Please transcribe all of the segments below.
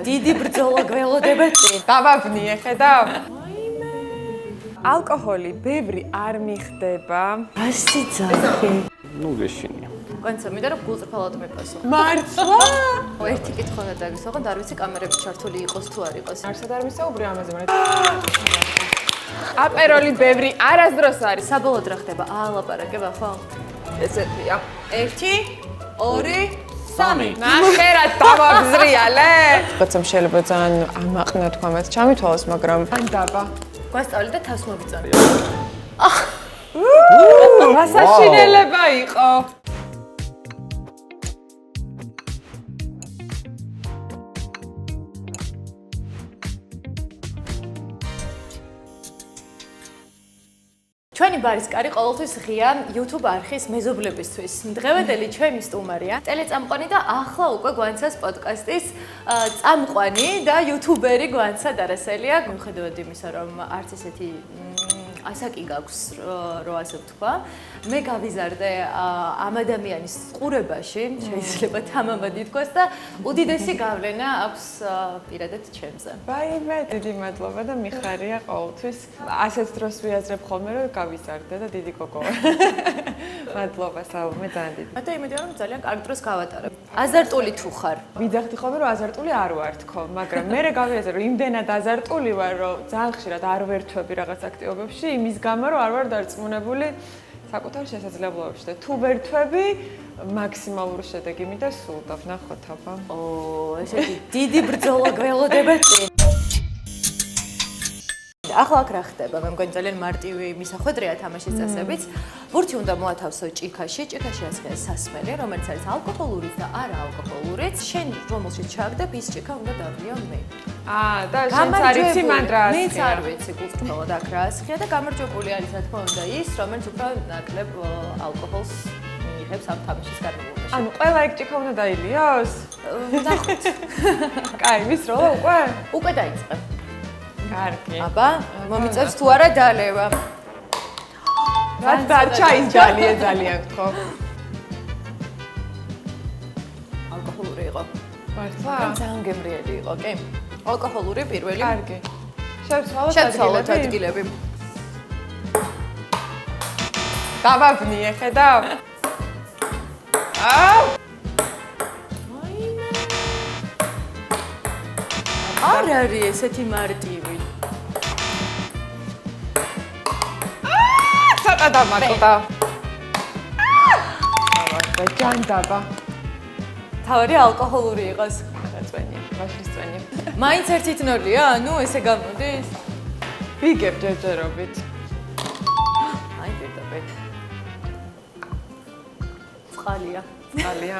დიდი ბრძოლა გველოდება წინ. დავაბნიე, ხედავ? ალკოჰოლი ბევრი არ მიხდება. ასი ძახი. ნუ გეშინია. განცა მინდა რომ გულწრფელად მიპასო. მართლა? ერთი კითხვა უნდა დაგისვა, ხო, არ ვიცი კამერები ჩართული იყოს თუ არ იყოს. არსად არ მისაუბრე ამაზე, მაგრამ აპეროლი ბევრი არასდროს არის. საბოლოოდ რა ხდება? აალაპარაკება ხო? ესეთია. 1 2 3 ნახერად დავაბზრიალე. როდესაც შეიძლება ძალიან ამაყნა თქვა მას ჩამითვალოს, მაგრამ ან დაბა. გვასწავლე და თავს მოგიწარე. მასაშინელება იყო. ჩვენი ბარის კარი ყოველთვის ღია YouTube არხის მეზობლებისთვის. დღევანდელი ჩვენი სტუმარია ტელეწამყვანი და ახლა უკვე გვანცას პოდკასტის წამყვანი და YouTuberi გვანცა დარასელია. მიუხედავად იმისა, რომ არც ესეთი ასაკი გაქვს, რო ასე ვთქვა. მე გავიზარდე ამ ადამიანის ყურებაში, შეიძლება თამამად ითქვას და უდიდესი გავლენა აქვს პირადად ჩემზე. ვაიმე, დიდი მადლობა და მიხარია ყოველთვის. ასეთ დროს ვიაზრებ ხოლმე, რომ გავიზარდე და დიდი გოგო. მადლობა, საუბმე ძალიან დიდი. და იმედია რომ ძალიან კარგ დროს გავატარებ. აზარტული თუ ხარ? ვიძახდი ხოლმე, რომ აზარტული არ ვარ თქო, მაგრამ მე გავიაზრე, რომ იმდენად აზარტული ვარ, რომ ძალიან ხშირად არ ვერთვები რაღაც აქტივობებში, იმის გამო, რომ არ ვარ დარწმუნებული საკუთარ შესაძლებლობებში და თუ ვერთვები, მაქსიმალური შედეგი მინდა სულდავ, ნახოთ აბა. ესეთი დიდი ბრძოლა გველოდება წინ. ახლა აქ რა ხდება? მე მგონი ძალიან მარტივი მისახვედრია თამაშის წესებიც. ბურთი უნდა მოათავსო ჭიქაში, ჭიქაში ასხია სასმელი, რომელიც არის ალკოჰოლურიც და არა ალკოჰოლურიც. შენ რომელშიც ჩააგდებ, ის ჭიქა უნდა დავლიო მე. და შენც არიცი მან რა ასხია. მეც არ ვიცი გულწრფელად აქ რა ასხია და გამარჯვებული არის რა თქმა უნდა ის, რომელიც უფრო ნაკლებ ალკოჰოლს მიიღებს ამ თამაშის განმავლობაში. ანუ ყველა ეგ ჭიქა უნდა დაილიოს? ნახოთ. კაი, მისროლა უკვე? უკვე დაიწყე. კარგი. აბა, მომიწევს თუ არა დალევა. რაც დარჩა ის ძალიან ძალიან გთხოვ. ალკოჰოლური იყო. მართლა? ძალიან გემრიელი იყო, კი. ალკოჰოლური პირველი. კარგი. შევცვალოთ ადგილები. დავაბნიე, ხედავ? არ არის ესეთი მარტივი. ცოტა დამატდა. და ჯანდაბა. თავი ალკოჰოლური იყოს. წვენია, მაშინ წვენია. მაინც 1-0-ია? ანუ ესე გამოდის? ვიგებ ჯერჯერობით. აი პირდაპირ. წყალია. წყალია.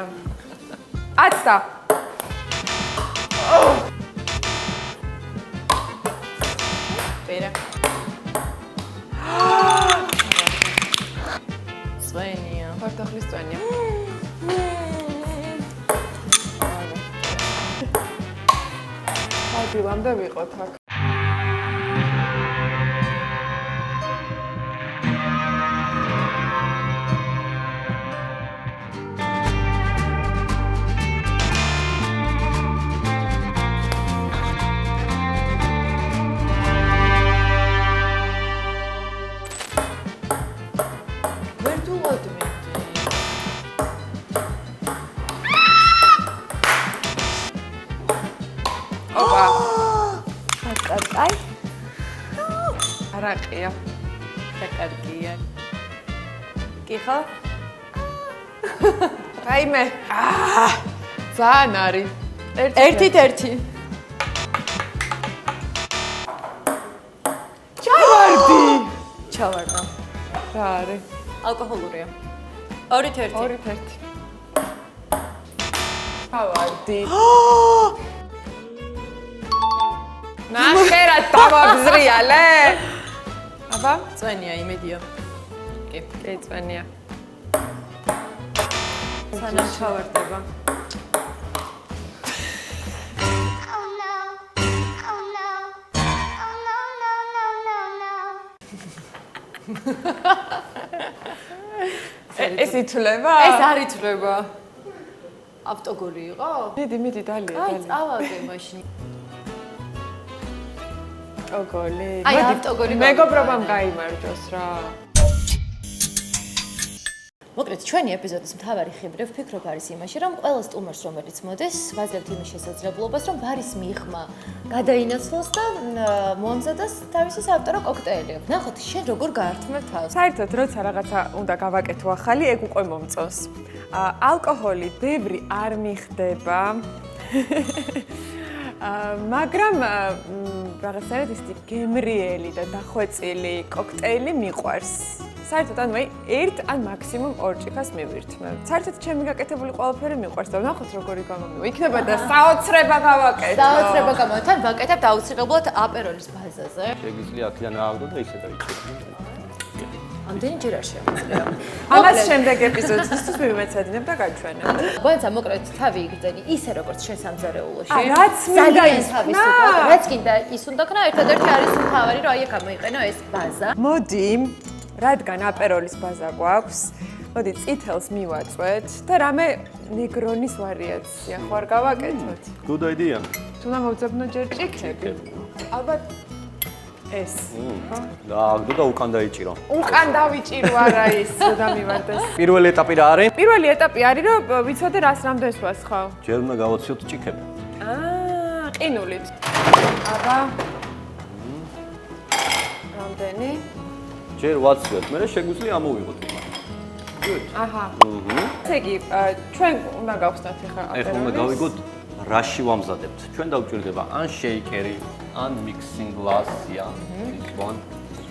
აცდა. პერა. წვენია. ფარტახლის წვენია. დილამდე ვიყოთ აქ. ვერტულად მე. ოპა. აი. არაყია. საკარგია. კი ხო? რაიმე. ძალიან არის. ერთით ერთი. ჩავარდი. ჩავარდა. რა არის? ალკოჰოლურია. 2-1. 2-1. ჩავარდი. ნახერად დავაბზრიალე. აბა, წვენია იმედია. კი. კი, წვენია. სანამ ჩავარდება. ეს ითვლება? ეს არ ითვლება. ავტოგოლი იყო? მიდი დალია. აი, წავაგე მაშინ. ავტოგოლი. აი, ავტოგოლი. მეგობრობამ გაიმარჯოს რა. მოკლედ, ჩვენი ეპიზოდის მთავარი ხიბრი ვფიქრობ არის იმაში, რომ ყველა სტუმარს, რომელიც მოდის, ვაძლევთ იმის შესაძლებლობას, რომ ბარის მიღმა გადაინაცვლოს და მოამზადოს თავისი საავტორო კოქტეილი. ნახოთ, შენ როგორ გაართმევ თავს. საერთოდ, როცა რაღაცა უნდა გავაკეთო ახალი, ეგ უკვე მომწონს. ალკოჰოლი ბევრი არ მიხდება. მაგრამ რაღაცნაირად ისეთი გემრიელი და დახვეწილი კოქტეილი მიყვარს. საერთოდ ან ერთ ან მაქსიმუმ ორ ჭიქას მივირთმევ. საერთოდ ჩემი გაკეთებული ყველაფერი მიყვარს და ნახოთ როგორი გამომივა. იქნება და საოცრება გავაკეთო. საოცრება გამოვიდა. თან ვაკეთებთ აუცილებლად აპეროლის ბაზაზე. შეგვიძლია აქედან ააგდო და ისე დავიჭიროთ. ამდენი ჯერ არ შემიძლია. ამას შემდეგ ეპიზოდისთვის მივეცადინებ და გაჩვენებ. გვანცა მოკლედ თავი იგრძენი ისე როგორც შესამზარეულოში. რაც მინდა ის თავისუფლად, რაც კიდე ის უნდა ქნა, ერთადერთი არის მთავარი, რომ აი აქ გამოიყენო ეს ბაზა. მოდი, რადგან აპეროლის ბაზა გვაქვს, მოდი წითელს მივაწვეთ და რამე ნეგრონის ვარიაცია ხوار გავაკეთოთ. Good idea. თუნდა მოვძებნო ჯერ ჭიქები. ალბათ ეს. დააგდო და უკან დაიჭირო. უკან დავიჭირო არა ის დამივარდეს. პირველი ეტაპი რა არის? პირველი ეტაპი არის რომ ვიცოდე რას რამდენს ვასხავ. ჯერ უნდა გავაციოთ ჭიქები. ყინულით. აბა. რამდენი? ჯერ ვაციოთ, მე შეგვიძლია ამოვიღოთ უკან. Good. აჰა. ესე იგი, ჩვენ უნდა გავხსნათ ახლა აპეროლის. ეხლა უნდა გავიგოთ რაში ვამზადებთ. ჩვენ დავჭირდება ან შეიკერი, ან mixing glass-ია. This one.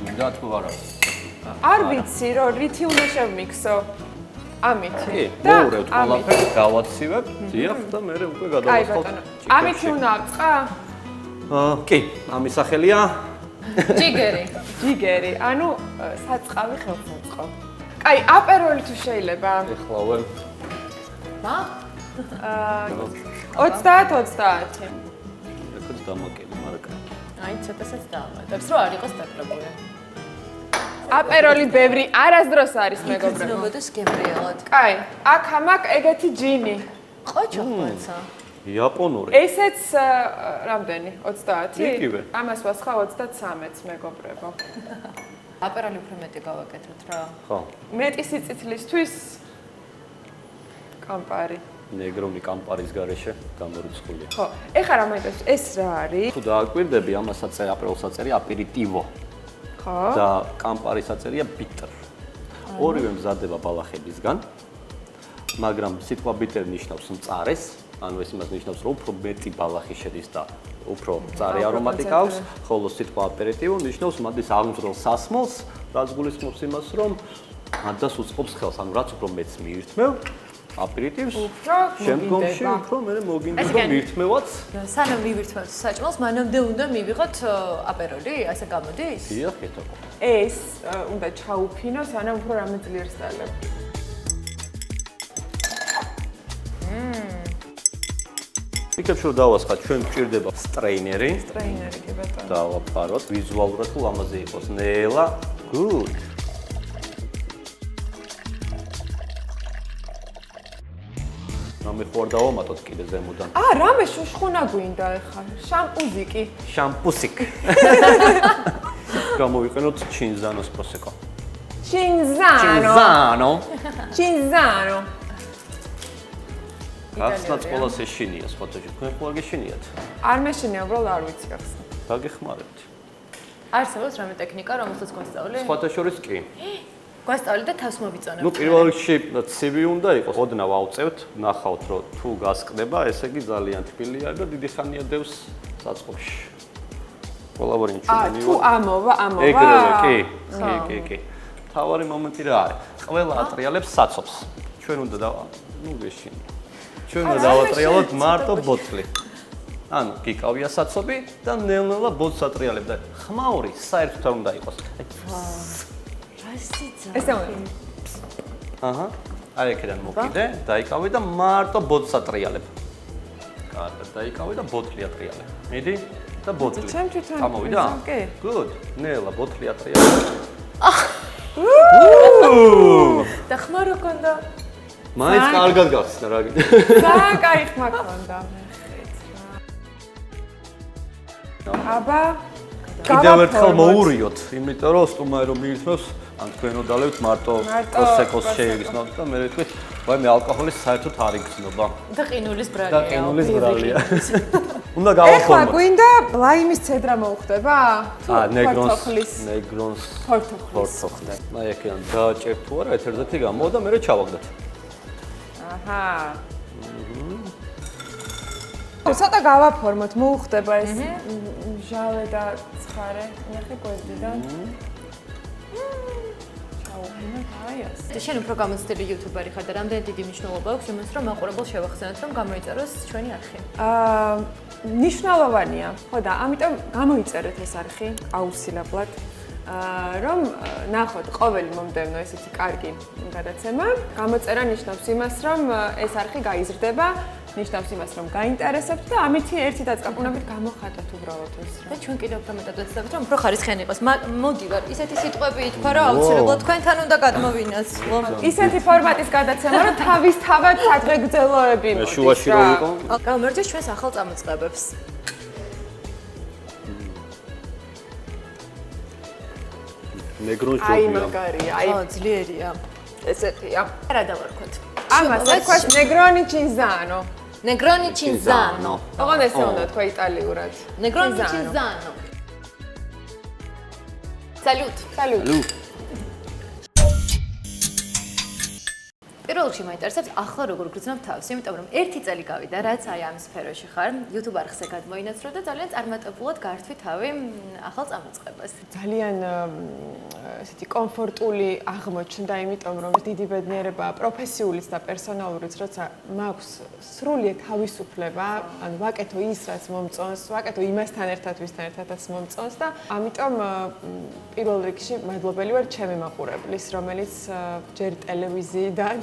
უნდა თუ არა. არ ვიცი რომ რითი უნდა შევმიქსო. ამითი. კი, მოურევთ ყველაფერს, გავაცივებ, დიახ და მე უკვე აი გადავასხავ. ბატონო, ამითი უნდა ავწყა? კი, ამის სახელია ჯიგერი. ჯიგერი, ანუ საწყავი ხელსაწყო. კაი, აპეროლი თუ შეიძლება. ეხლა ვერ მა? 30. ეხლა დამაკელი, მაგრამ კაი. აი, ცოტასაც დაამატებს, რომ არ იყოს დაკრებული. აპეროლი ბევრი არასდროს არის მეგობრებო. მოგოდეს გემრიელად. კაი, აქ ამაკ ეგეთი ჯინი. ყოჩო ხოცა. იაპონური. ესეც რამდენი? 30? იგივე. ამას ვასხავ 33-ს მეგობრებო. აპეროლი უფრო მეტი გავაკეთოთ რა. ხო. მეტი სიწითლისთვის კამპარი. ნეგრონი კამპარის გარეშე გამორიცხულია. ხო, ეხლა რა მაინტერესებს, ეს რა არის? თუ დააკვირდები, ამასაც აპეროლს აწერია აპერიტივო ხო. და კამპარის აწერია ბიტერ. ორივე მზადდება ბალახებისგან, მაგრამ სიტყვა ბიტერ ნიშნავს მწარეს, ანუ ეს იმას ნიშნავს, რომ უფრო მეტი ბალახი შედის და უფრო მწარე არომატი აქვს, ხოლო სიტყვა აპერიტივო ნიშნავს მადის აღმძრელ სასმელს, რაც გულისხმობს იმას, რომ მადას უწყობს ხელს, ანუ რაც უფრო მეტს მიირთმევ, აპერიტივს, შემდგომში უფრო მე მოგინდება მირთმევაც. სანამ მივირთმევთ საჭმელს, მანამდე უნდა მივიღოთ აპეროლი, ასე გამოდის? დიახ, ეთაკო. ეს უნდა ჩაუფინო, სანამ უფრო რამე ძლიერს დალებ. იქებში რომ დავასხათ, ჩვენ გვჭირდება სტრეინერი. ტრეინერი კი ბატონო. დავაფაროთ ვიზუალურად თუ ამაზე იყოს ნელა. Good. რამე ხوار დავამატოთ კიდე ზემოდან. რამე შუშხუნა გვინდა ეხლა. შამპუზიკი. შამპუსიკ. გამოვიყენოთ ჩინზანოს პროსეკო. ჩინზანო. ჩინზანო. ახსნაც ყველას ეშინია, სპორტში. თქვენ ხო არ გეშინიათ? არ მეშინია, უბრალოდ არ ვიცი ახსნა. დაგეხმარებთ. არსებობს რამე ტექნიკა, რომელსაც გვასწავლე? სხვათა შორის კი. გვასწავლე და თავს მოვიწონებ. პირველ რიგში CV უნდა იყოს. ოდნა ვავწევთ, ნახავთ, რომ თუ გასკდება, ესე იგი ძალიან თბილია და დიდი ხანია დევს საწყობში. ყველავარი ჩვენი. თუ ამოვა. ეგრევე, კი. თავარი მომენტი რა არის? ყველა ატრიალებს საცობს. ჩვენ უნდა გეშინია. ჩვენ უნდა დავატრიალოთ მარტო ბოთლი. ანუ გიკავია საცობი და ნელ-ნელა ბოთლს ატრიალებ და ხმაური საერთოდ არ უნდა იყოს. ესე უნდა. აჰა. აი აქედან მოკიდე, დაიკავე და მარტო ბოთლს ატრიალებ. კარგად, დაიკავე და ბოთლი ატრიალებ. მიდი და ბოთლი. ჩემ თვითონ გამოვიდა? კი. Good. ნელა ბოთლი ატრიალებ. და ხმა რო კონდა? მაინც კარგად გახსნა რა. ძალიან კაი ხმა ქონდა. აბა კიდევ ერთხელ მოურიოთ, იმიტომ რომ სტუმარი რომ მიირთმევს, ან თქვენო დალებთ მარტო პროსეკოს შეიგრძნოთ და მე ვიტყვით, ვაი მე ალკოჰოლის საერთოდ არ იგრძნობა. და ყინულის ბრალია. და ყინულის ბრალია. უნდა გავაფორმოთ. ეხლა გვინდა ლაიმის ცედრა მოუხდება? ნეგრონს ფორთოხლი. აი აქედან დააჭერ თუ არა ერთ-ერთი გამოვა და მე ჩავაგდოთ. აჰა. ცოტა გავაფორმოთ, მოუხდება ეს ჟავე და ცხარე. ნახე გვერდიდან. შენ უფრო გამოცდილი იუთუბერი ხარ და რამდენი დიდი მნიშვნელობა აქვს იმას, რომ მაყურებელს შევახსენოთ, რომ გამოიწეროს ჩვენი არხი? მნიშვნელოვანია. ხო და ამიტომ გამოიწერეთ ეს არხი აუცილებლად. რომ ნახოთ ყოველი მომდევნო ესეთი კარგი გადაცემა. გამოწერა ნიშნავს იმას, რომ ეს არხი გაიზრდება, ნიშნავს იმას, რომ გაინტერესებთ და ამით ერთი დაწყებუნებით გამოხატოთ უბრალოდ ეს. და ჩვენ კიდევ უფრო მეტად ვეცდებით, რომ უფრო ხარისხიანი იყოს. მოდი ვარ, ისეთი სიტყვები ითქვა, რომ აუცილებლად თქვენთან უნდა გადმოვინაცვლო. ისეთი ფორმატის გადაცემა, რომ თავისთავად სადღეგრძელოები მოდის. მე შუაში რო ვიყო. გამარჯვეს ჩვენს ახალ წამოწყებებს. ნეგრონს აი ჯობია. მაგარია, ხო, ძლიერია. ესეთია. რა დავარქვათ? ამას ეთქვას ნეგრონი ჩინზანო. Negroni Cinzano. ოღონდ ესე უნდა თქვა იტალიურად. Negroni Cinzano. Salut. Salut. პირველ რიგში მაინტერესებს ახლა როგორ გრძნობ თავს, იმიტომ რომ ერთი წელი გავიდა, რაც აი ამ სფეროში ხარ, YouTube არხზე გადმოინაცვლო და ძალიან წარმატებულად გართვი თავი ახალ წამოწყებას. ძალიან ესეთი კომფორტული აღმოჩნდა, იმიტომ რომ დიდი ბედნიერებაა პროფესიულიც და პერსონალურიც, როცა მაქვს სრული თავისუფლება, ანუ ვაკეთო ის, რაც მომწონს, ვაკეთო იმასთან ერთად, ვისთან ერთადაც მომწონს და ამიტომ პირველ რიგში მადლობელი ვარ ჩემი მაყურებლის, რომელიც ჯერ ტელევიზიიდან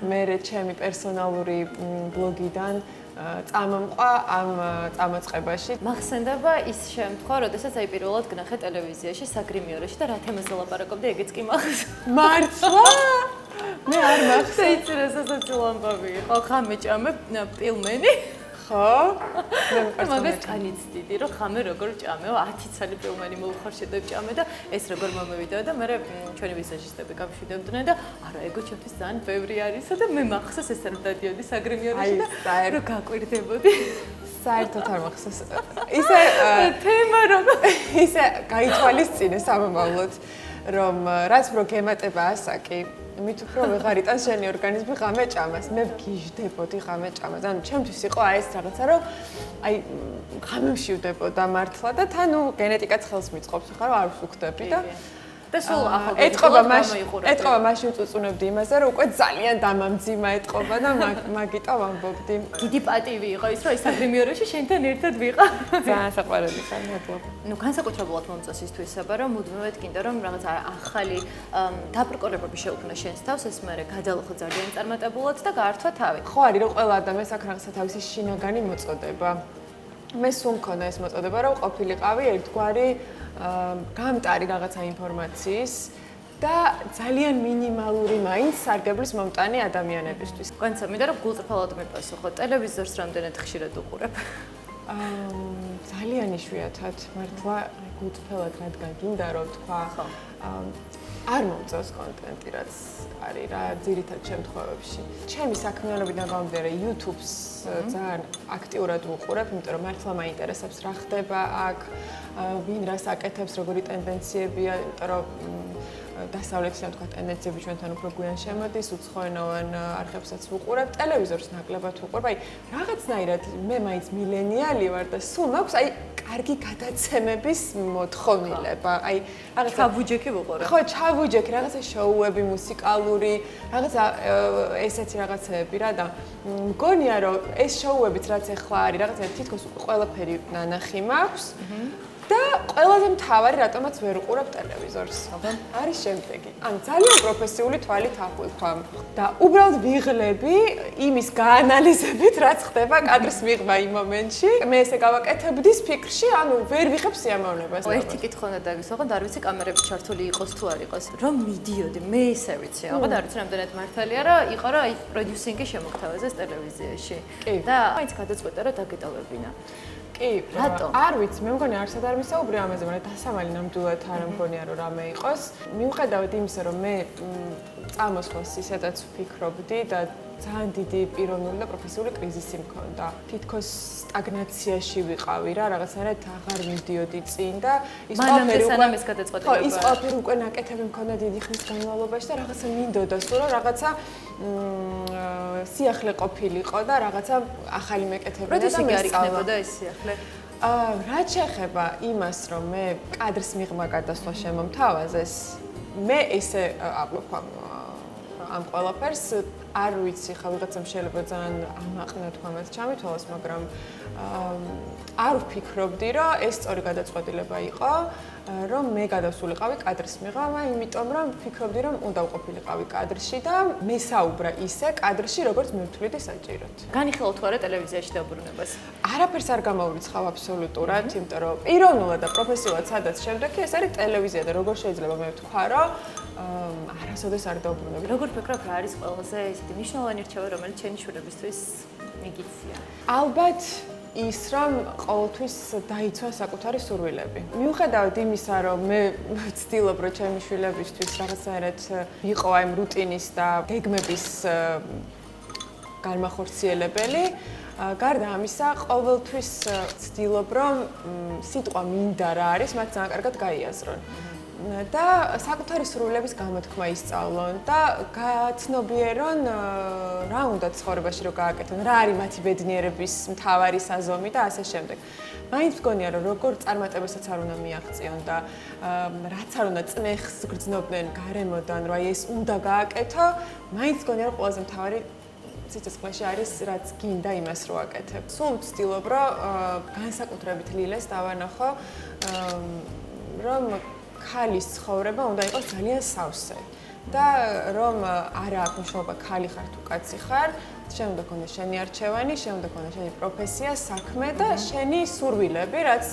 მერე ჩემი პერსონალური ბლოგიდან წამომყვა ამ წამოწყებაში. მახსენდება ის შემთხვევა, როდესაც აი პირველად გნახე ტელევიზიაში საგრიმიოროში და რა თემაზე ლაპარაკობდი, ეგეც კი მახსოვს. მართლა? მე არ მახსოვს. იცი რა სასაცილო ამბავი იყო, ხამე ჭამე პილმენი. ხო? მაგას კანიც დიდი, რომ ხამე როგორ ჭამეო, 10 ცალი პილმენი მოუხარშე და ჭამე და ეს როგორ მომევიდა და მე ჩვენი ვიზაჟისტები გამშვიდებდნენ და არა, ეგო ჩემთვის ძალიან ბევრი არისო და მე მახსოვს ეს რომ დადიოდი საგრიმიოროში და რომ გაკვირდებოდი. საერთოდ არ მახსოვს. ისე თემა რომ ისე გაითვალისწინე სამომავლოდ, რომ რაც უფრო გემატება ასაკი, მით უფრო ვეღარ იტანს შენი ორგანიზმი ღამე ჭამას. მე ვგიჟდებოდი ღამე ჭამას. ანუ ჩემთვის იყო აი ეს რაღაცა, რომ აი ღამე მშვიდებოდა მართლა და თან ნუ გენეტიკაც ხელს მიწყობს, ხარ რომ არ ვსუქდები და და სულ ახალ ეთყობა მაშინ წუწუნებდი იმაზე, რომ უკვე ძალიან დამამძიმა ეთყობა და მაგიტო ვამბობდი. დიდი პატივი იყო ის, რომ ის საგრიმიოროში შენთან ერთად ვიყავ. ძალიან საყვარელი ხარ, მადლობა. ნუ განსაკუთრებულად მომწონს ის თვისება, რომ მუდმივად კიდე რომ რაღაც ახალი დაბრკოლებები შეუქმნა შენს თავს, ეს მე გადალახო ძალიან წარმატებულად და გაართვა თავი. ხო არის, რომ ყველა ადამიანს აქვს რაღაცა თავისი შინაგანი მოწოდება. მე სულ მქონდა ეს მოწოდება, რომ ყოფილიყავი ერთგვარი გამტარი რაღაცა ინფორმაციის და ძალიან მინიმალური მაინც სარგებლის მომტანი ადამიანებისთვის. განსა მინდა რომ გულწრფელად მიპასუხო, ტელევიზორს რამდენად ხშირად უყურებ? ძალიან იშვიათად, მართლა გულწრფელად რადგან გინდა რომ თქვა, არ მომწონს კონტენტი, რაც არის რა ძირითად შემთხვევებში. ჩემი საქმიანობიდან გამომდინარე YouTube-ს ძალიან აქტიურად ვუყურებ, იმიტომ რომ მართლა მაინტერესებს რა ხდება აქ, ვინ რას აკეთებს, როგორი ტენდენციებია, იმიტომ რომ დასავლეთიდან თქვა ტენდენციები ჩვენთან უფრო გვიან შემოდის, უცხოენოვან არხებსაც ვუყურებ, ტელევიზორს ნაკლებად ვუყურებ. აი რაღაცნაირად მე მაინც მილენიალი ვარ და სულ მაქვს აი კარგი გადაცემების მოთხოვნილება. აი რაღაცა ჩავუჯექი ვუყურებ. ხო, ჩავუჯექი, რაღაცა შოუები, მუსიკალური, რაღაცა ესეთი რაღაცეები რა და მგონია რომ ეს შოუებიც რაც ახლა არის, რაღაცა თითქოს ყველაფერი ნანახი მაქვს. და ყველაზე მთავარი რატომაც ვერ უყურებ ტელევიზორს. არის შემდეგი. ან ძალიან პროფესიული თვალით აღვიქვამ და უბრალოდ ვიღლები იმის გაანალიზებით, რაც ხდება კადრის მიღმა იმ მომენტში. მე ესე გავაკეთებდის ფიქრში, ანუ ვერ ვიღებ სიამოვნებას. ერთი კითხვა უნდა დაგისვაღოთ, არ ვიცი კამერები ჩართული იყოს თუ არ იყოს. რომ მიდიოდი, მე ისე ვიცი, ალბათ არ ვიცი რამდენად მართალია, რომ იყო რა აი პროდიუსინგი შემოგთავაზეს ტელევიზიაში. და მაინც გადაწყვეტა რომ დაგეტოვებინა. კი, არ ვიცი, მე მგონი არსად არ მისაუბრე ამაზე, მაგრამ დასამალი ნამდვილად არ მგონია რომ რამე იყოს. მიუხედავად იმისა, რომ მე წამოსვლას ისედაც ვფიქრობდი და ძალიან დიდი პიროვნული და პროფესიული კრიზისი მქონდა. თითქოს სტაგნაციაში ვიყავი რა, რაღაცნაირად აღარ მიდიოდი წინ და ის ყველაფერი უკვე ნაკეთები მქონდა დიდი ხნის განმავლობაში და რაღაცა მინდოდა სულ რომ რაღაცა სიახლე ყოფილიყო და რაღაცა ახალი მეკეთებინა და მე არიქნებოდა ეს სიახლე. რაც შეეხება იმას, რომ მე კადრის მიღმა გადასვლა შემომთავაზეს, მე ესე აღვიქვამ ამ ყველაფერს არ ვიცი, ხა ვიღაცამ შეიძლება ძალიან ამაყნათ ამას ჩამითვალოს, მაგრამ არ ვფიქრობდი, რომ ეს სწორი გადაწყვეტილება იყო, რომ მე გადავსულიყავი კადრის მიღმა, იმიტომ რომ ვფიქრობდი, რომ უნდა ვყოფილიყავი კადრში და მესაუბრა ისე კადრში, როგორც მე ვთვლიდი საჭიროდ. განიხილავ თუ არა ტელევიზიაში დაბრუნებას? არაფერს არ გამოვრიცხავ აბსოლუტურად, იმიტომ რომ პიროვნულად და პროფესიულად სადაც შემდეგი ეს არის ტელევიზია და როგორ შეიძლება მე ვთქვა, რომ არასოდეს არ დავბრუნები. როგორ ფიქრობ, რა არის ყველაზე ისეთი მნიშვნელოვანი რჩევა, რომელიც ჩემი შვილებისთვის მიგიცია? ალბათ ის რომ ყოველთვის დაიცვა საკუთარი სურვილები. მიუხედავად იმისა, რომ მე ვცდილობ, რომ ჩემი შვილებისთვის რაღაცნაირად იყო აი რუტინის და გეგმების განმახორციელებელი, გარდა ამისა, ყოველთვის ვცდილობ, რომ სიტყვა მინდა რა არის, მათ ძალიან კარგად გაიაზრონ. და საკუთარი სურვილების გამოთქმა ისწავლონ და გაცნობიერონ რა უნდა ცხოვრებაში რომ გააკეთონ, რა არის მათი ბედნიერების მთავარი საზომი და ასე შემდეგ. მაინც მგონია რომ როგორ წარმატებასაც არ უნდა მიაღწიონ და რაც არ უნდა წნეხს გრძნობდნენ გარემოდან, რომ ეს უნდა გააკეთო, მაინც მგონია რომ ყველაზე მთავარი სიცოცხლეში არის რაც გინდა იმას რო აკეთებ. სულ ვცდილობ რომ განსაკუთრებით ლილეს დავანახო რომ ქალის ცხოვრება უნდა იყოს ძალიან სავსე და რომ არა აქვს მნიშვნელობა ქალი ხარ თუ კაცი ხარ, შენ უნდა გქონდეს შენი არჩევანი, შენ უნდა გქონდეს შენი პროფესია, საქმე და შენი სურვილები, რაც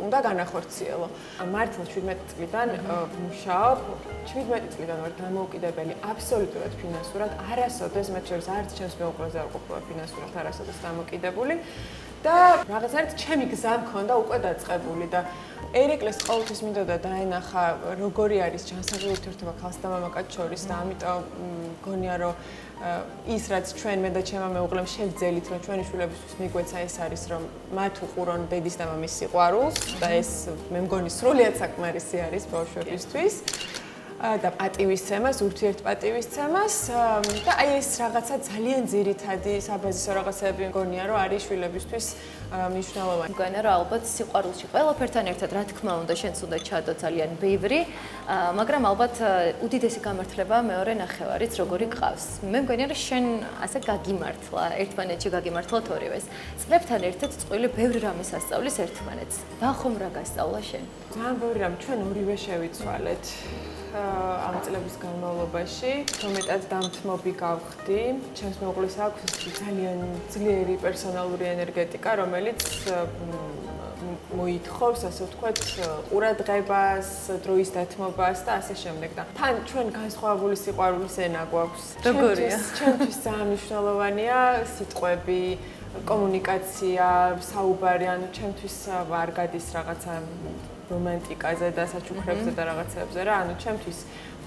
უნდა განახორციელო. მართლა 17 წლიდან ვმუშაობ, 17 წლიდან ვარ დამოუკიდებელი აბსოლუტურად ფინანსურად, არასოდეს მათ შორის არც ჩემს მეუღლეზე არ ყოფილა ფინანსურად არასოდეს დამოკიდებული და რაღაცნაირად ჩემი გზა მქონდა უკვე დაწყებული და ერეკლეს ყოველთვის მინდოდა დაენახა როგორი არის ჯანსაღი ურთიერთობა ქალსა და მამაკაც შორის და ამიტომ მგონია რომ ის რაც ჩვენ მე და ჩემმა მეუღლემ შევძელით რომ ჩვენი შვილებისთვის მიგვეცა ეს არის რომ მათ უყურონ დედის და მამის სიყვარულს და ეს მე მგონი სრულიად საკმარისი არის ბავშვებისთვის და პატივისცემას, ურთიერთპატივისცემას და აი ეს რაღაცა ძალიან ძირითადი საბაზისო რაღაცები მგონია რომ არის შვილებისთვის მნიშვნელოვანი. მგონია რომ ალბათ სიყვარულში ყველაფერთან ერთად რა თქმა უნდა შენც უნდა ჩადო ძალიან ბევრი, მაგრამ ალბათ უდიდესი გამართლება მეორე ნახევარიც როგორი გყავს. მე მგონია რომ შენ ასე გაგიმართლა, ერთმანეთში გაგიმართლოთ ორივეს. წლებთან ერთად წყვილი ბევრი რამეს ასწავლის ერთმანეთს. რა ხომ რა გასწავლა შენ? ძალიან ბევრი რამ ჩვენ ორივე შევიცვალეთ. ამ წლების განმავლობაში, მეტად დამთმობი გავხდი. ჩემს მეუღლეს აქვს ძალიან ძლიერი პერსონალური ენერგეტიკა, რომელიც მოითხოვს, ასე ვთქვათ, ყურადღებას, დროის დათმობას და ასე შემდეგ. და თან ჩვენ განსხვავებული სიყვარულის ენა გვაქვს. როგორია? ჩემთვის ძალიან მნიშვნელოვანია სიტყვები, კომუნიკაცია, საუბარი, ანუ ჩემთვის არ გადის რაღაცა რომანტიკაზე და საჩუქრებზე და რაღაცებზე რა, ანუ ჩემთვის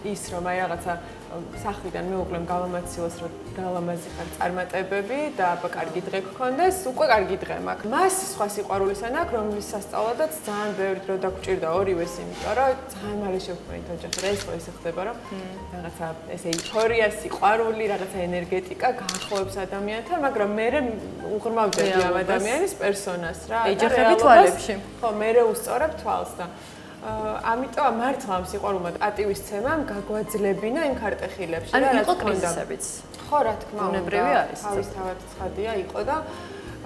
ის რომ აი რაღაცა სახვიდან მეუღლემ გავამაცილოს რომ გალამაზი ხარ წარმატებები და აბა კარგი დღე გქონდეს, უკვე კარგი დღე მაქვს. მას სხვა სიყვარულის ენა აქვს, რომლის სასწავლადაც ძალიან ბევრი დრო დაგჭირდა ორივეს, იმიტომ რომ ძალიან მალე შევქმნით ოჯახი. რა ის ხო ისე ხდება რომ რაღაცა ესე ეიფორია, სიყვარული, რაღაცა ენერგეტიკა გაახოვებს ადამიანთან, მაგრამ მე უღრმავდები ამ ადამიანის პერსონას რა. ეჯახები თვალებში. ხო, მე უსწორებ თვალს და ამიტომ მართლა ამ სიყვარულმა და პატივისცემამ გაგვაძლებინა იმ ქარტეხილებში და რა თქმა უნდა. ხო, რა თქმა უნდა. უნებრივი არის. თავისთავად ცხადია იყო და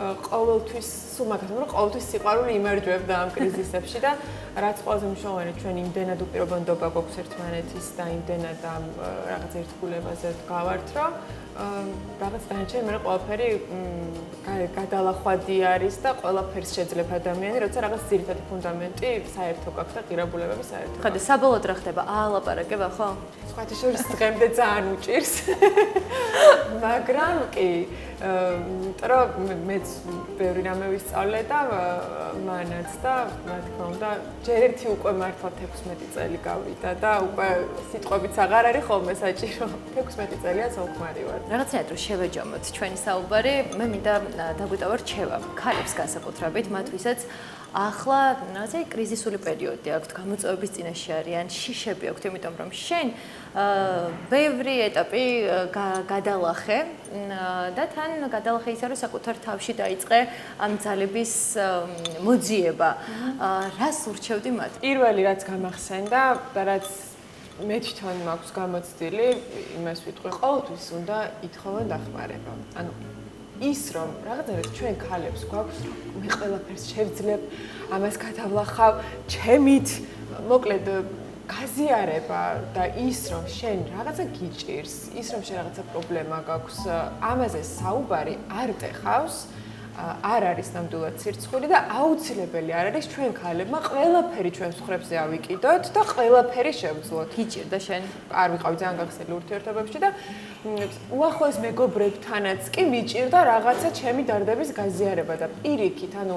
ყოველთვის სულ მაგას რომ ყოველთვის სიყვარული იმერჯვებდა ამ კრიზისებში და რაც ყველაზე მნიშვნელოვანი ჩვენ იმდენად უპირობანდობა გვაქვს ერთმანეთის და იმდენად ამ რაღაც ერთგულებაზე გავართ რომ რაღაც დანარჩენი მე ყველაფერი გადალახვადი არის და ყველაფერს შეძლებ ადამიანი, როცა რაღაც ძირითადი ფუნდამენტი საერთო გაქვს და ღირებულებები საერთო. ხოდა საბოლოოდ რა ხდება? აალაპარაკება ხო? სხვათა შორის დღემდე ძალიან უჭირს. მაგრამ კი, იმიტომ რომ მეც ბევრი რამე ვისწავლე და მანაც და რა თქმა უნდა, ჯერ ერთი უკვე მართლა 16 წელი გავიდა და უკვე სიტყვებიც აღარ არის ხოლმე საჭირო. 16 წელია საქმარი ვარ. რაღაცნაირად რომ შევეჯამოთ ჩვენი საუბარი, მე მინდა დაგვიტავა რჩევა ქალებს განსაკუთრებით, მათ ვისაც ახლა რაღაცა კრიზისული პერიოდი აქვთ, გამოწვევების წინაშე არიან, შიშები აქვთ, იმიტომ რომ შენ ბევრი ეტაპი გადალახე და თან გადალახე ისე რომ საკუთარ თავში დაიწყე ამ ძალების მოძიება. რას ურჩევდი მათ? პირველი რაც გამახსენდა და რაც მე თვითონ მაქვს გამოცდილი, იმას ვიტყვი, ყოველთვის უნდა ითხოვენ დახმარება. ანუ ის რომ რაღაცნაირად ჩვენ ქალებს გვაქვს მე ყველაფერს შევძლებ, ამას გადავლახავ, ჩემით, მოკლედ გაზიარება და ის რომ შენ რაღაცა გიჭირს, ის რომ შენ რაღაცა პრობლემა გაქვს, ამაზე საუბარი არ ტეხავს. არ არის ნამდვილად სირცხული და აუცილებელი არ არის ჩვენ ქალებმა ყველაფერი ჩვენს მხრებზე ავიკიდოთ და ყველაფერი შევძლოთ. გიჭირდა შენ? არ ვიყავი ძალიან გახსნილი ურთიერთობებში და უახლოეს მეგობრებთანაც კი მიჭირდა რაღაცა ჩემი დარდების გაზიარება და პირიქით, ანუ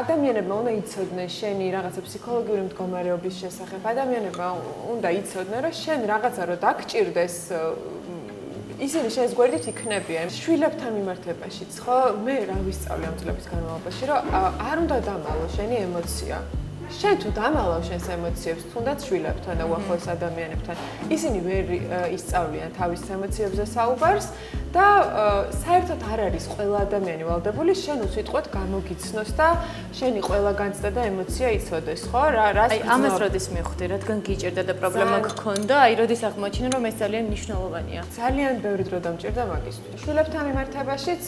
ადამიანებმა უნდა იცოდნენ შენი რაღაცა ფსიქოლოგიური მდგომარეობის შესახებ. ადამიანებმა უნდა იცოდნენ, რომ შენ რაღაცა რო დაგჭირდეს ისინი შენს გვერდით იქნებიან. შვილებთან მიმართებაშიც, ხო, მე რა ვისწავლე ამ წლების განმავლობაში, რომ არ უნდა დამალო შენი ემოცია. შენ თუ დამალავ შენს ემოციებს, თუნდაც შვილებთან და უახლოეს ადამიანებთან, ისინი ვერ ისწავლიან თავის ემოციებზე საუბარს და საერთოდ არ არის ყველა ადამიანი ვალდებული შენ უსიტყვოდ გამოგიცნოს და შენი ყველა განცდა და ემოცია იცოდეს, ხო? აი, ამას როდის მივხვდი, რადგან გიჭირდა და პრობლემა გქონდა, აი, როდის აღმოჩინე, რომ ეს ძალიან მნიშვნელოვანია. ძალიან ბევრი დრო დამჭირდა მაგისთვის. შვილებთან მიმართებაშიც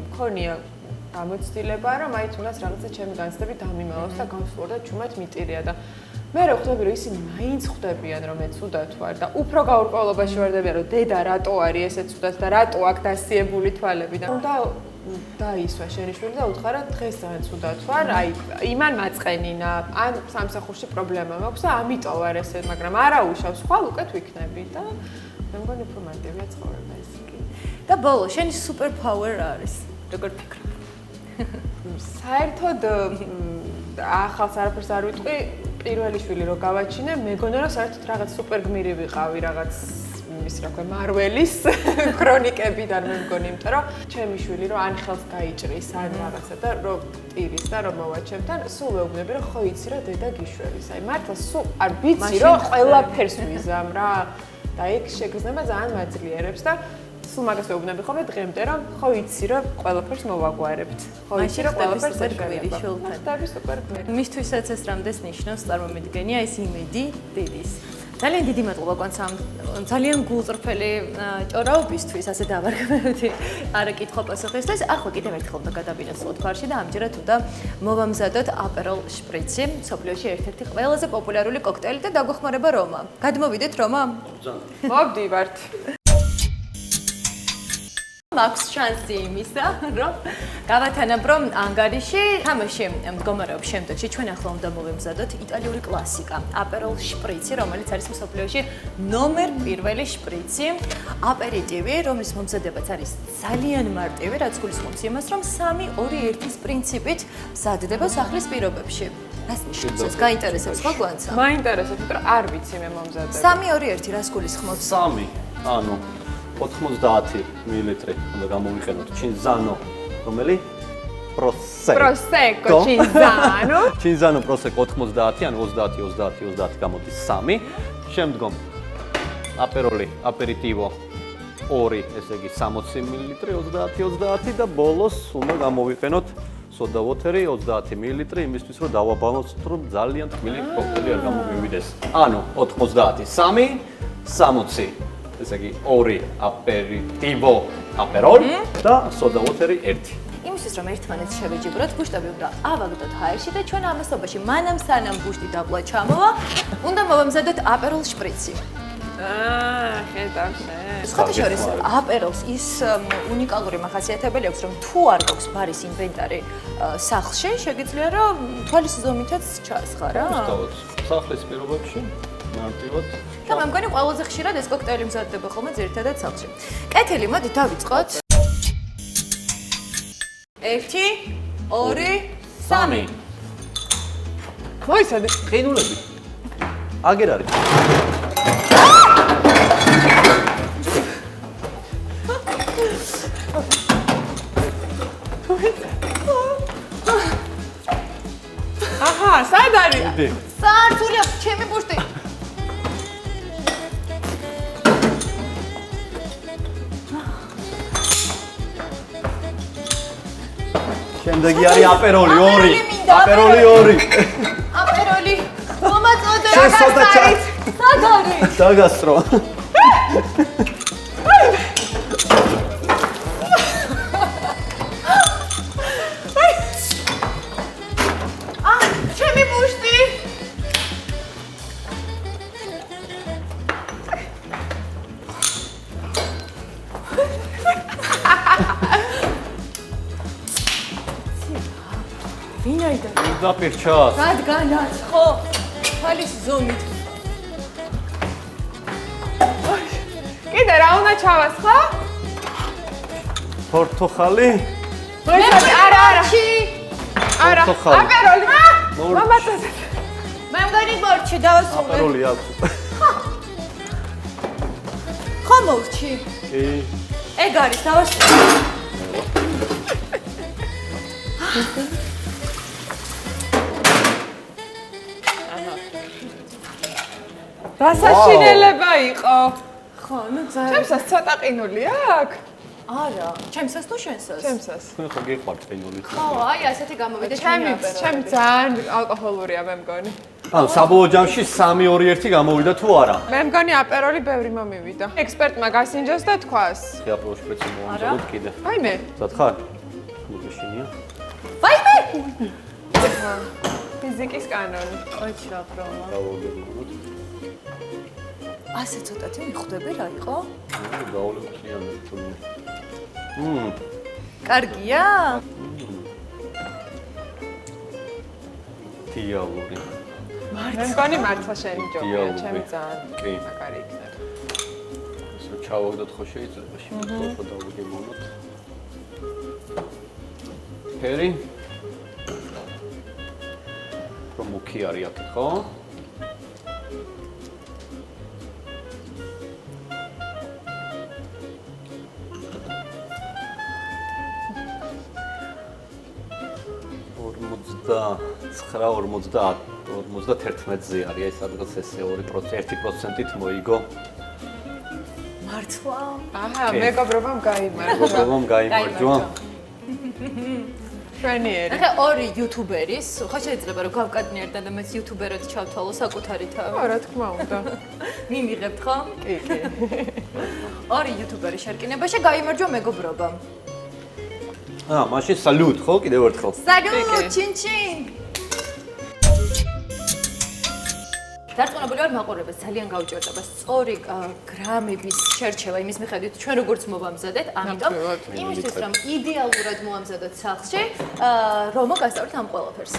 მქონია გამოცდილება, რომ აი თუნდაც რაღაცა ჩემი განცდები დამიმალოს და გავსვლო და ჩუმად მიტირია და მე რა ხვდები, რომ ისინი მაინც ხვდებიან, რომ მე ცუდად ვარ და უფრო გაურკვევლობაში ვარდებიან, რომ დედა რატო არის ესე ცუდად და რატო აქ დასიებული თვალები და უნდა დაისვა შენი შვილი და უთხრა დღეს ძალიან ცუდად ვარ, აი იმან მაწყენინა, ან სამსახურში პრობლემა მაქვს და ამიტომ ვარ ესე, მაგრამ არა უშავს, ხვალ უკეთ ვიქნები და მე მგონი უფრო მარტივია ცხოვრება ეს კი. და ბოლო, შენი super power რა არის? როგორ ფიქრობ? საერთოდ ახალს არაფერს არ ვიტყვი, პირველი შვილი რო გავაჩინე, მეგონა რომ საერთოდ რაღაც სუპერ გმირი ვიყავი, რაღაც ის რა ქვია, მარველის ქრონიკებიდან მე მგონი, იმიტომ რომ ჩემი შვილი რო ან ხელს გაიჭრის, ან რაღაცა და რო ტირის და რო მოვაჩემთან, სულ ვეუბნები რომ ხო იცი რა დედა გიშველის. აი მართლა სულ არ ვიცი რომ ყველაფერს ვიზამ რა და ეგ შეგრძნება ძალიან მაძლიერებს და სულ მაგას ვეუბნები ხოლმე დღემდე რომ ხო იცი რომ ყველაფერს მოვაგვარებთ. ხო იცი რომ ყველაფერს სუპერგვირი შულთან. ხდები სუპერგვირი. მისთვისაც ეს რამდენს ნიშნავს, წარმომიდგენია ეს იმედი დედის. ძალიან დიდი მადლობა კონცამ ძალიან გულწრფელი ჭორაობისთვის, ასე დავარქმევდი არაკითხვა პასუხისთვის. ახლა კიდევ ერთხელ უნდა გადავინაცვლოთ ქარში და ამჯერად უნდა მოვამზადოთ აპეროლ შპრიცი, მსოფლიოში ერთ-ერთი ყველაზე პოპულარული კოქტეილი და დაგვეხმარება რომა. გადმოვიდეთ რომა? მოვდივართ. მაქვს შანსი იმისა, რომ გავათანაბრო ანგარიში თამაში მდგომარეობს შემდეგში. ჩვენ ახლა უნდა მოვემზადოთ იტალიური კლასიკა, აპეროლ შპრიცი, რომელიც არის მსოფლიოში ნომერ პირველი შპრიცი, აპერიტივი, რომლის მომზადებაც არის ძალიან მარტივი, რაც გულისხმობს იმას, რომ 3-2-1-ის პრინციპით მზადდება სახლის პირობებში. რას ნიშნავს ეს? გაინტერესებს ხო გვანცა? მაინტერესებს, რომ არ ვიცი მე მომზადება. 3-2-1 რას გულისხმობს? 3, ანუ 90 მილილიტრი უნდა გამოვიყენოთ ჩინზანო, რომელი? Prosecco Cinzano. ჩინზანო Prosecco 90, ანუ 30 გამოდის 3. შემდგომ აპეროლი, აპერიტივო 2, ესე იგი 60 მილილიტრი 30 და ბოლოს უნდა გამოვიყენოთ soda water-ი 30 მილილიტრი იმისთვის რომ დავაბალანსოთ, რომ ძალიან თბილი კოქტეილი არ გამომივიდეს. ანუ 90, 3, 60 ესე იგი 2 აპერიტივო აპეროლ და soda water-ი 1. იმისთვის რომ ერთმანეთს შევეჯიბროთ, ბუშტები უნდა ავაგდოთ ჰაერში და ჩვენ ამასობაში მანამ სანამ ბუშტი დაბლა ჩამოვა, უნდა მოვამზადოთ აპეროლ შპრიცი. ხედავ შენ. სხვათა შორის აპეროლს ის უნიკალური მახასიათებელი აქვს, რომ თუ არ გვაქვს ბარის ინვენტარი სახლში, შეგიძლია რომ თვალის ზომითაც ჩაასხა რა. სახლის პირობებში მარტივად. და მე მგონი ყველაზე ხშირად ეს კოქტეილი მზადდება ხოლმე ძირითადად სახლში. კეთილი, მოდი დავიწყოთ. 1 2 3 მოიცადე. ყინულები. აგერ არის. აჰა, სად არის? სართული აქვს ჩემი ბუშტი. შემდეგი არის აპეროლი 2. მინდა, აპეროლი 2. აპეროლი. მომაწოდე. შესოდა სად არის? დაგასწრო. ჩემი ბუშტი. ვინაიდან? დაპირ ჩას. რადგანაც ხო? თვალის ზომით. კიდე რა უნდა ჩავასხა? პორტოხალი. მოიცადე, არა. არა. პორტოხალი. აპეროლი. მომაწოდე. მე მგონი ბორჩი დავასრულე. აპეროლი აქვს. ხო მოვჭი. კი. ეგ არის დავასრულე. დასაშინელება იყო. ხო, ну ძალიან. ჩემსაც ცოტა ყინული აქვს. არა, ჩემსას თუ შენსას? ჩემსაც. თქვენ ხო გიყვართ ყინული? ხო, აი ასეთი გამოვიდა ჩემი აპეროლი. ჩემი ძალიან ალკოჰოლურია მე მგონი. ანუ საბოლოო ჯამში 3-2-1 გამოვიდა თუ არა? მე მგონი აპეროლი ბევრი მომივიდა. ექსპერტმა გასინჯოს და თქვას. აპეროლ შპრიცი მომზადოთ კიდე. აი მე. მზად ხარ? მოგეშინია? ვაიმე! ფიზიკის კანონი. ოჩი რა პრომა. დავაგებინოთ. ასე ცოტათი მიხვდები რა იყო? გავლებწიანი თქო. კარგია? დიალოგი. მე მგონი მართლა შენი ჯობია, დიალოგი. ჩემი ძალიან კი. მაგარი იქნება. ესე ჩავაგდოთ ხო შეიძლება შემოხო დავაგებინოთ. ფერი. რომ მუქი არის აქ ხო? და 9.50-51-ზე არის ეს სადღაც ესე 1%-ით მოიგო. მართლა? აჰა, მეგობრობამ გაიმარჯვა. მეგობრობამ გაიმარჯვა. ჩვენიერი. ახლა ორი იუთუბერის, ხო შეიძლება რომ გავკადნიერ და მეც იუთუბერად ჩავთვალო საკუთარი თავი. ხო, რა თქმა უნდა. მიმიღებთ ხო? კი, კი. ორი იუთუბერის შერკინებაში გაიმარჯვა მეგობრობამ. მაშინ სალუტ ხო კიდევ ერთხელ. სალუტ, ჩინ-ჩინ. დარწმუნებული ვარ მაყურებელს ძალიან გაუჭირდება სწორი გრამების შერჩევა იმის მიხედვით ჩვენ როგორც მოვამზადეთ, ამიტომ იმისთვის რომ იდეალურად მოვამზადოთ სახლში, რომო გასწავლით ამ ყველაფერს.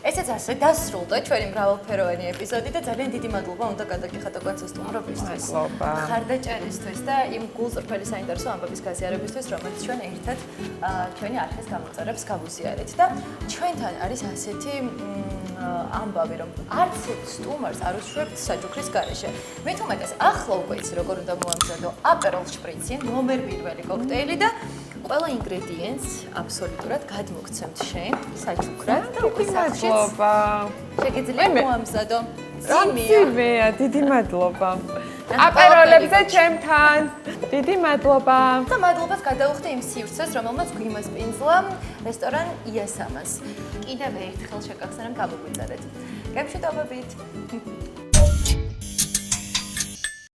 ესეც ასე დასრულდა ჩვენი მრავალფეროვანი ეპიზოდი და ძალიან დიდი მადლობა უნდა გადაგიხადო განსასტუმრობისთვის. მადლობა. ხარდაჭერისთვის და იმ გულწრფელი საინტერესო ამბების გაზიარებისთვის, რომელიც ჩვენ ერთად ჩვენი არხის გამოწვევებს გავუზიარეთ და ჩვენთან არის ასეთი ამბავი, რომ არც სტუმარს არ უშვებთ საჯუქრის გარეშე. მით უმეტეს ახლა უკვე იცი როგორ უნდა მოამზადო აპეროლ შპრიცი, ნომერ 1 კოქტეილი და ყველა ინგრედიენტს აბსოლუტურად გადმოგცემთ შენ საჯუქრად და უკვე სახლშიც შეგიძლია მოამზადო. ციმეა, დიდი მადლობა. აპეროლებზე ჩემთან. დიდი მადლობა. და მადლობას გადაუხდი იმ სივრცეს, რომელმაც გვიმასპინძლა რესტორან იასამას. კიდევ ერთხელ შეგახსენებ გამოგვიწერეთ. გამშვიდობებით.